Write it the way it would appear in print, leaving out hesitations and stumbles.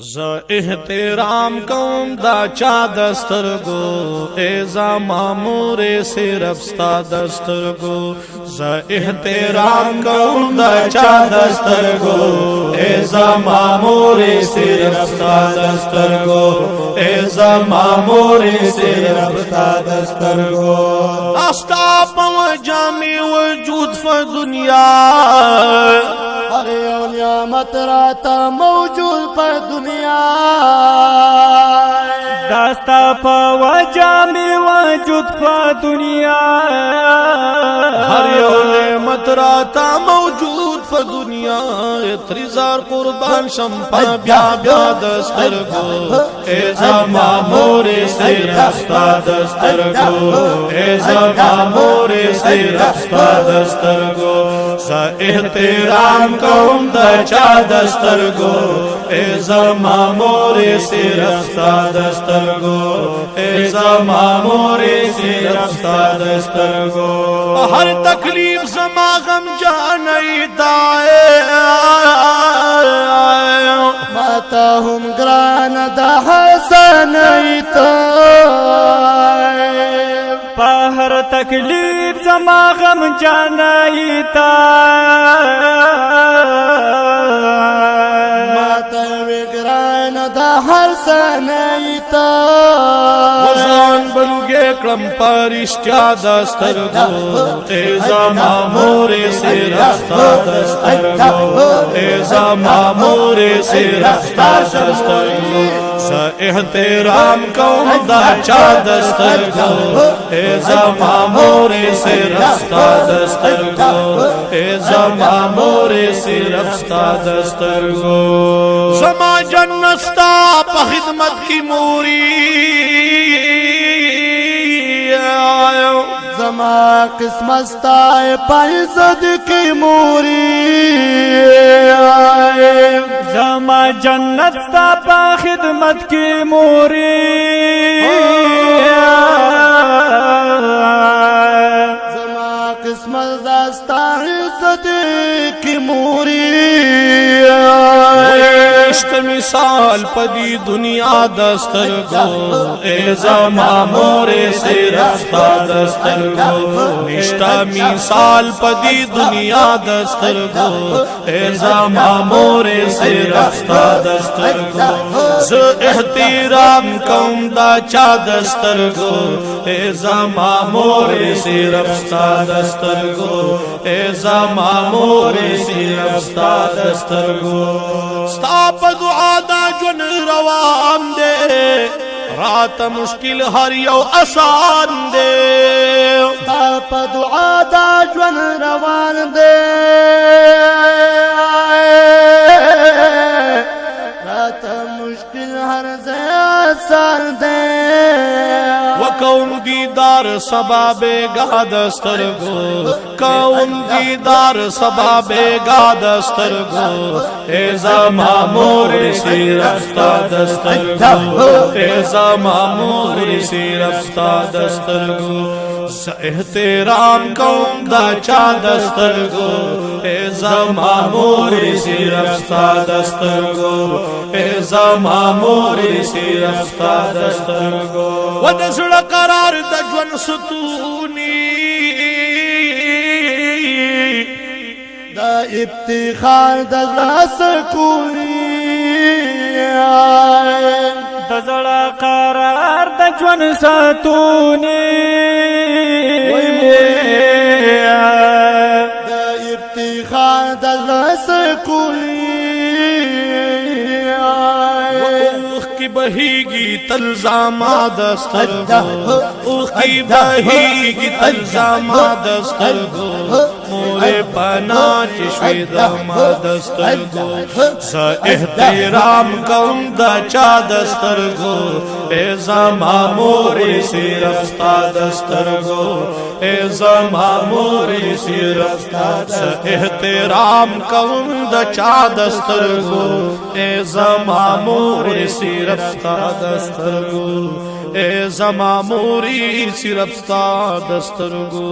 ز احترام کوم دا چا دسترگو اے زما مور صرف ستا دسترگو ز احترام کوم دا چا دسترگو اے زما مور صرف ستا دسترگو اے زما مور صرف ستا دسترگو استا پوجا می وجود ف دنیا ہر یو نعمت راتا موجود پر دنیا داستا پا وجہ میں وجود پا دنیا ہر یو نعمت راتا موجود ف دنیا تریزار قربان شمپا بیا بیا دسترگو اے زما مور صرف ستا دسترگو اے زما مور صرف ستا دسترگو ز احترام کوم دا چا دسترگو اے زما مور صرف ستا دسترگو اے زما مور صرف ستا دسترگو ہر تکلیف زما غم جانئی دائے ماتا ہم گران دا حسنئی تو پہر تکلیف زما غم جانائی تا ماتا وگران دا حسنئی تو وزان بلوگے کلم پرشتیا دسترگو اے زما مور صرف ستا دسترگو اے زما مور صرف ستا دسترگو ز احترام کوم دا چا دسترگو اے زما مور صرف ستا دسترگو اے زما مور صرف ستا دسترگو زما جنت ستا پا خدمت کی موری زما قسمت ستا پائزد کی موری زما جنت تا پا خدمت کی موری زما قسمت دستا عزت کی موری عشق مثال پدی دنیا دسترگو اے زما مور صرف ستا دسترگو نشتا مثال پدی دنیا دسترگو اے زما مور صرف ستا دسترگو ز احترام کوم دا چا دسترگو اے زما مور صرف ستا دسترگو اے زما مور صرف ستا دسترگو ستا پا دعا دا جن روان دے رات مشکل ہر یو آسان دے ستا پا دعا دا جن روان دے رات مشکل ہر زی آسان دے وکون دیدار سباب گا دسترگو کون دیدار سباب گا دسترگو اے زما مور صرف ستا دسترگو اے زما مور صرف ستا دسترگو ز احترام کوم دا چا دسترگو اے زما مور صرف ستا دسترگو اے زما مور صرف ستا دسترگو و دزړه قرار د ژوند ستونی دا افتخار دا سکونی دزړه قرار د ژوند ساتونی دا افتخار دا سکونی کی بہیگی تلزامہ دسترگو اوخ کی بہیگی تلزامہ دسترگو مورے پانا چشوی داما دسترگو ز احترام کوم دا چا دسترگو اے زما مور صرف ستا دسترگو اے زما مور صرف ستا ز احترام کوم دا چا دسترگو اے زما مور صرف ستا دسترگو اے زما موری صرف ستا دسترگو